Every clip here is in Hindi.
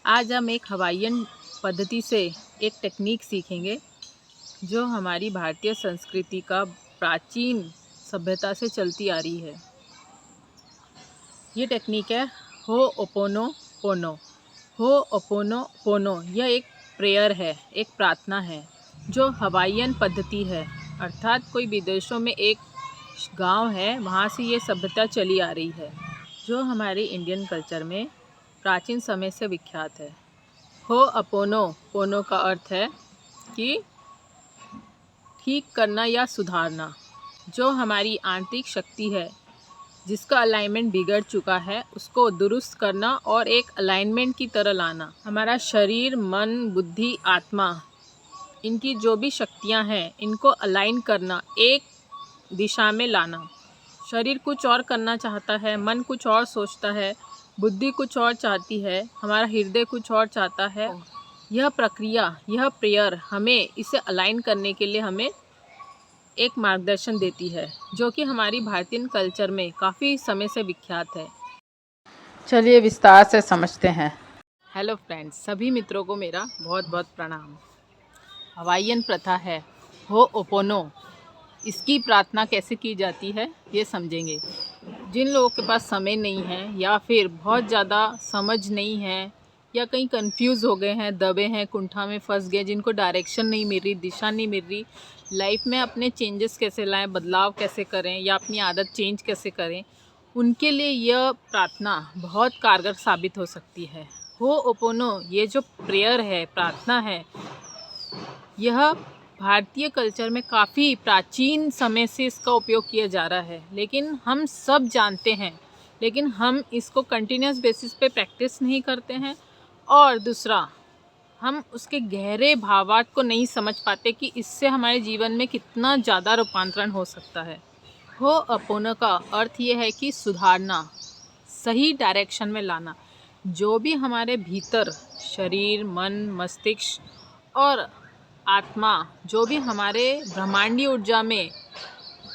आज हम एक हवाईयन पद्धति से एक टेक्निक सीखेंगे जो हमारी भारतीय संस्कृति का प्राचीन सभ्यता से चलती आ रही है। ये टेक्निक है होओपोनोपोनो। होओपोनोपोनो यह एक प्रेयर है, एक प्रार्थना है जो हवाईयन पद्धति है। अर्थात कोई विदेशों में एक गांव है, वहाँ से ये सभ्यता चली आ रही है जो हमारे इंडियन कल्चर में प्राचीन समय से विख्यात है। होओपोनोपोनो का अर्थ है कि ठीक करना या सुधारना। जो हमारी आंतरिक शक्ति है, जिसका अलाइनमेंट बिगड़ चुका है, उसको दुरुस्त करना और एक अलाइनमेंट की तरह लाना। हमारा शरीर, मन, बुद्धि, आत्मा, इनकी जो भी शक्तियां हैं, इनको अलाइन करना, एक दिशा में लाना। शरीर कुछ और करना चाहता है, मन कुछ और सोचता है, बुद्धि कुछ और चाहती है, हमारा हृदय कुछ और चाहता है। यह प्रक्रिया, यह प्रेयर हमें इसे अलाइन करने के लिए हमें एक मार्गदर्शन देती है, जो कि हमारी भारतीय कल्चर में काफ़ी समय से विख्यात है। चलिए विस्तार से समझते हैं। हेलो फ्रेंड्स, सभी मित्रों को मेरा बहुत बहुत प्रणाम। हवाईयन प्रथा है होओपोनो, इसकी प्रार्थना कैसे की जाती है ये समझेंगे। जिन लोगों के पास समय नहीं है या फिर बहुत ज़्यादा समझ नहीं है या कहीं कंफ्यूज हो गए हैं, दबे हैं, कुंठा में फंस गए, जिनको डायरेक्शन नहीं मिल रही, दिशा नहीं मिल रही, लाइफ में अपने चेंजेस कैसे लाएं, बदलाव कैसे करें या अपनी आदत चेंज कैसे करें, उनके लिए यह प्रार्थना बहुत कारगर साबित हो सकती है। होओपोनो ये जो प्रेयर है, प्रार्थना है, यह भारतीय कल्चर में काफ़ी प्राचीन समय से इसका उपयोग किया जा रहा है, लेकिन हम सब जानते हैं, लेकिन हम इसको कंटिन्यूस बेसिस पे प्रैक्टिस नहीं करते हैं। और दूसरा, हम उसके गहरे भावार्थ को नहीं समझ पाते कि इससे हमारे जीवन में कितना ज़्यादा रूपांतरण हो सकता है। होओपोनो का अर्थ ये है कि सुधारना, सही डायरेक्शन में लाना। जो भी हमारे भीतर शरीर, मन, मस्तिष्क और आत्मा, जो भी हमारे ब्रह्मांडीय ऊर्जा में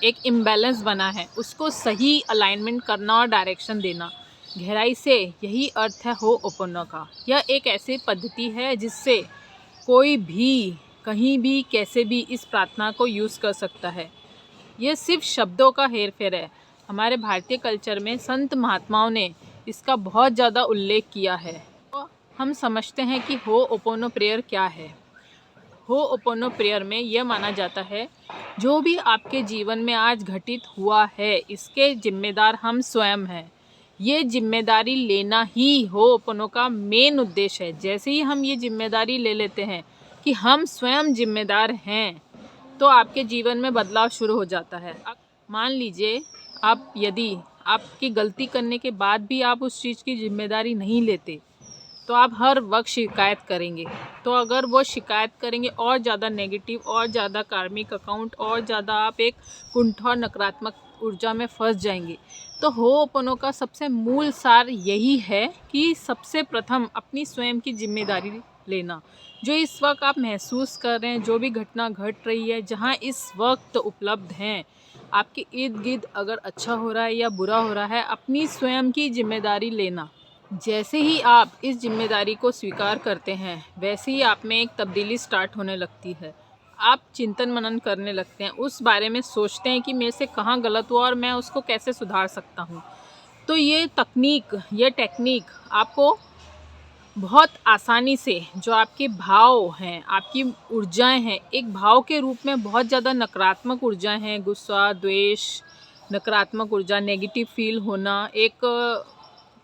एक इम्बैलेंस बना है, उसको सही अलाइनमेंट करना और डायरेक्शन देना। गहराई से यही अर्थ है होओपोनो का। यह एक ऐसी पद्धति है जिससे कोई भी कहीं भी कैसे भी इस प्रार्थना को यूज़ कर सकता है। यह सिर्फ शब्दों का हेर फेर है। हमारे भारतीय कल्चर में संत महात्माओं ने इसका बहुत ज़्यादा उल्लेख किया है। तो हम समझते हैं कि होओपोनो प्रेयर क्या है। होओपोनो प्रेयर में यह माना जाता है, जो भी आपके जीवन में आज घटित हुआ है, इसके जिम्मेदार हम स्वयं हैं। ये जिम्मेदारी लेना ही होओपोनो का मेन उद्देश्य है। जैसे ही हम ये जिम्मेदारी ले लेते हैं कि हम स्वयं जिम्मेदार हैं, तो आपके जीवन में बदलाव शुरू हो जाता है। मान लीजिए यदि आपकी गलती करने के बाद भी आप उस चीज़ की जिम्मेदारी नहीं लेते, तो आप हर वक्त शिकायत करेंगे। तो अगर वो शिकायत करेंगे और ज़्यादा नेगेटिव और ज़्यादा कार्मिक अकाउंट और ज़्यादा आप एक कुंठा और नकारात्मक ऊर्जा में फंस जाएंगे। तो होओपोनो का सबसे मूल सार यही है कि सबसे प्रथम अपनी स्वयं की जिम्मेदारी लेना। जो इस वक्त आप महसूस कर रहे हैं, जो भी घटना घट रही है, जहाँ इस वक्त उपलब्ध हैं, आपके इर्द गिर्द अगर अच्छा हो रहा है या बुरा हो रहा है, अपनी स्वयं की जिम्मेदारी लेना। जैसे ही आप इस जिम्मेदारी को स्वीकार करते हैं, वैसे ही आप में एक तब्दीली स्टार्ट होने लगती है। आप चिंतन मनन करने लगते हैं, उस बारे में सोचते हैं कि मेरे से कहाँ गलत हुआ और मैं उसको कैसे सुधार सकता हूँ। तो ये टेक्निक आपको बहुत आसानी से, जो आपके भाव हैं, आपकी ऊर्जाएं हैं, एक भाव के रूप में बहुत ज़्यादा नकारात्मक ऊर्जाएं हैं, गुस्सा, द्वेष, नकारात्मक ऊर्जा, नेगेटिव फील होना, एक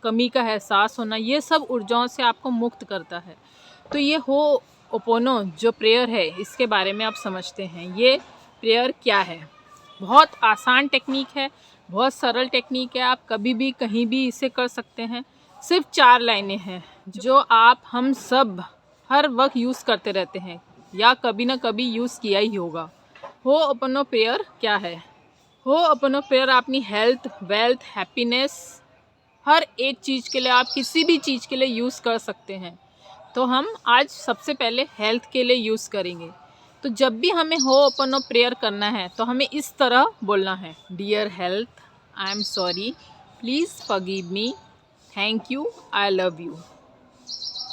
कमी का एहसास होना, ये सब ऊर्जाओं से आपको मुक्त करता है। तो ये होओपोनो जो प्रेयर है, इसके बारे में आप समझते हैं। ये प्रेयर क्या है? बहुत आसान टेक्निक है, बहुत सरल टेक्निक है। आप कभी भी कहीं भी इसे कर सकते हैं। सिर्फ 4 लाइनें हैं जो हम सब हर वक्त यूज़ करते रहते हैं या कभी ना कभी यूज़ किया ही होगा। होओपोनो प्रेयर क्या है? होओपोनो प्रेयर अपनी हेल्थ, वेल्थ, हैप्पीनेस, हर एक चीज़ के लिए, आप किसी भी चीज़ के लिए यूज़ कर सकते हैं। तो हम आज सबसे पहले हेल्थ के लिए यूज़ करेंगे। तो जब भी हमें होओपोनो प्रेयर करना है, तो हमें इस तरह बोलना है, dear health, I am sorry, please forgive me, thank you, I love you.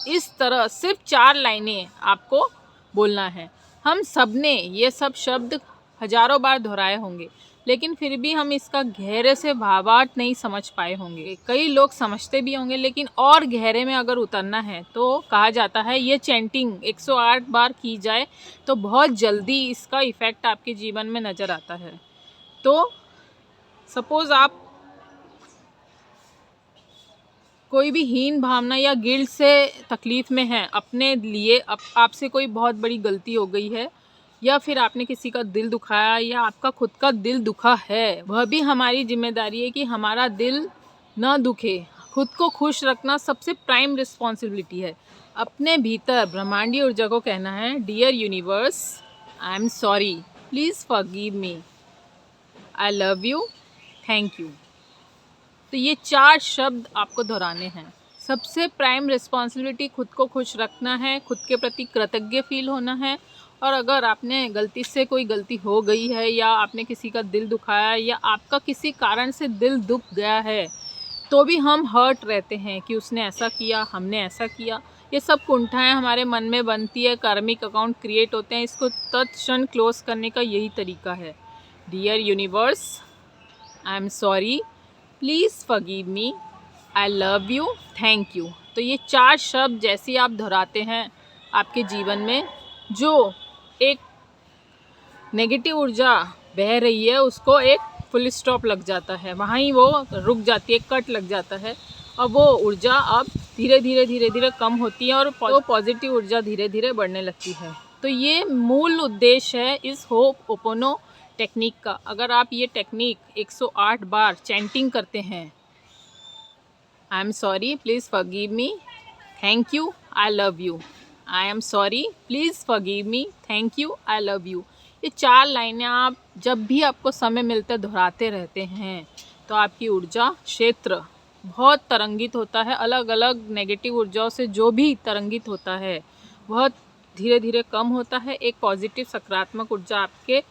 इस तरह सिर्फ 4 लाइनें आपको बोलना है। हम सब ने ये सब शब्द हजारों बार दोहराए होंगे, लेकिन फिर भी हम इसका गहरे से भावार्थ नहीं समझ पाए होंगे। कई लोग समझते भी होंगे, लेकिन और गहरे में अगर उतरना है तो कहा जाता है ये चैंटिंग 108 बार की जाए तो बहुत जल्दी इसका इफ़ेक्ट आपके जीवन में नज़र आता है। तो सपोज़ आप कोई भी हीन भावना या गिल्ट से तकलीफ़ में हैं, अपने लिए आपसे कोई बहुत बड़ी गलती हो गई है, या फिर आपने किसी का दिल दुखाया या आपका खुद का दिल दुखा है, वह भी हमारी जिम्मेदारी है कि हमारा दिल ना दुखे। खुद को खुश रखना सबसे प्राइम रिस्पॉन्सिबिलिटी है। अपने भीतर ब्रह्मांडीय ऊर्जा को कहना है, dear universe, I am sorry, please forgive me, I love you, thank you. तो ये 4 शब्द आपको दोहराने हैं। सबसे प्राइम रिस्पॉन्सिबिलिटी खुद को खुश रखना है, खुद के प्रति कृतज्ञ फील होना है। और अगर आपने गलती से कोई गलती हो गई है या आपने किसी का दिल दुखाया या आपका किसी कारण से दिल दुख गया है, तो भी हम हर्ट रहते हैं कि उसने ऐसा किया, हमने ऐसा किया। ये सब कुंठाएं हमारे मन में बनती है, कार्मिक अकाउंट क्रिएट होते हैं। इसको तत्क्षण क्लोज करने का यही तरीका है। Dear universe, I am sorry, please forgive me, I love you, thank you. तो ये 4 शब्द जैसे आप दोहराते हैं, आपके जीवन में जो एक नेगेटिव ऊर्जा बह रही है उसको एक फुल स्टॉप लग जाता है, वहाँ ही वो रुक जाती है, कट लग जाता है, और वो ऊर्जा अब धीरे धीरे कम होती है और तो पॉजिटिव ऊर्जा धीरे धीरे बढ़ने लगती है। तो ये मूल उद्देश्य है इस होपोनोपोनो टेक्निक का। अगर आप ये टेक्निक 108 बार चैंटिंग करते हैं, आई am sorry, please forgive me, thank you, I love you, I am sorry, please forgive me, thank you, I love you, ये 4 लाइनें आप जब भी आपको समय मिलता है दोहराते रहते हैं, तो आपकी ऊर्जा क्षेत्र बहुत तरंगित होता है। अलग अलग नेगेटिव ऊर्जाओं से जो भी तरंगित होता है वह धीरे धीरे कम होता है। एक पॉजिटिव सकारात्मक ऊर्जा आपके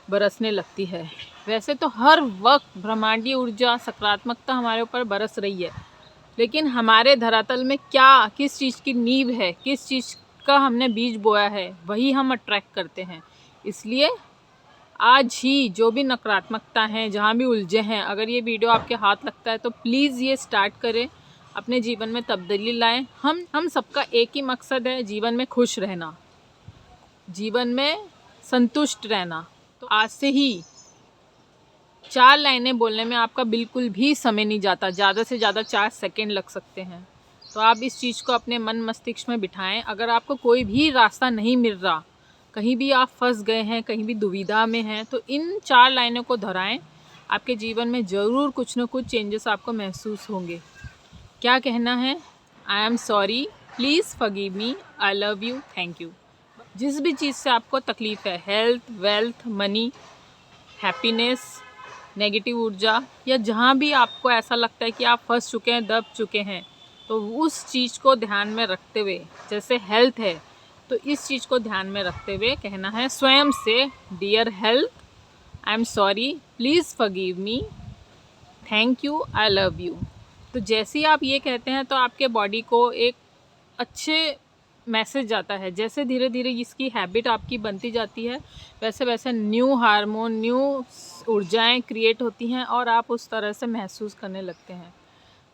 बरसने लगती है। वैसे तो हर वक्त ब्रह्मांडीय ऊर्जा सकारात्मकता हमारे ऊपर बरस रही है, लेकिन हमारे धरातल में क्या किस चीज़ की नींव है, किस चीज़ का हमने बीज बोया है, वही हम अट्रैक्ट करते हैं। इसलिए आज ही जो भी नकारात्मकता है, जहाँ भी उलझे हैं, अगर ये वीडियो आपके हाथ लगता है तो प्लीज़ ये स्टार्ट करें, अपने जीवन में तब्दीली लाएं। हम सबका एक ही मकसद है, जीवन में खुश रहना, जीवन में संतुष्ट रहना। तो आज से ही 4 लाइनें बोलने में आपका बिल्कुल भी समय नहीं जाता, ज़्यादा से ज़्यादा 4 सेकेंड लग सकते हैं। तो आप इस चीज़ को अपने मन मस्तिष्क में बिठाएं। अगर आपको कोई भी रास्ता नहीं मिल रहा, कहीं भी आप फंस गए हैं, कहीं भी दुविधा में हैं, तो इन 4 लाइनों को दोहराएं। आपके जीवन में ज़रूर कुछ न कुछ चेंजेस आपको महसूस होंगे। क्या कहना है? आई am sorry, please forgive me, I love you, thank you. जिस भी चीज़ से आपको तकलीफ़ है, health, wealth, money, happiness, negative ऊर्जा, या जहाँ भी आपको ऐसा लगता है कि आप फंस चुके हैं, दब चुके हैं, तो उस चीज़ को ध्यान में रखते हुए, जैसे हेल्थ है तो इस चीज़ को ध्यान में रखते हुए कहना है स्वयं से, dear health, I am sorry, please forgive me, thank you, I love you. तो जैसे ही आप ये कहते हैं तो आपके बॉडी को एक अच्छे मैसेज जाता है। जैसे धीरे धीरे इसकी हैबिट आपकी बनती जाती है, वैसे वैसे न्यू हार्मोन, न्यू ऊर्जाएं क्रिएट होती हैं और आप उस तरह से महसूस करने लगते हैं।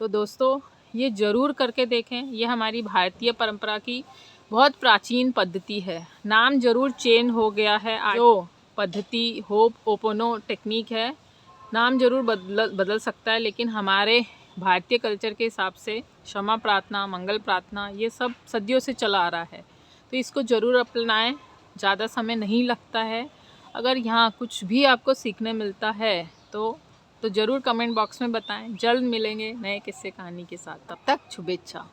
तो दोस्तों, ये ज़रूर करके देखें। ये हमारी भारतीय परंपरा की बहुत प्राचीन पद्धति है। नाम ज़रूर चेंज हो गया है, जो पद्धति होपोनोपोनो टेक्निक है, नाम ज़रूर बदल सकता है, लेकिन हमारे भारतीय कल्चर के हिसाब से क्षमा प्रार्थना, मंगल प्रार्थना, ये सब सदियों से चला आ रहा है। तो इसको ज़रूर अपनाएं, ज़्यादा समय नहीं लगता है। अगर यहाँ कुछ भी आपको सीखने मिलता है तो ज़रूर कमेंट बॉक्स में बताएं। जल्द मिलेंगे नए किस्से कहानी के साथ, तब तक शुभेच्छा।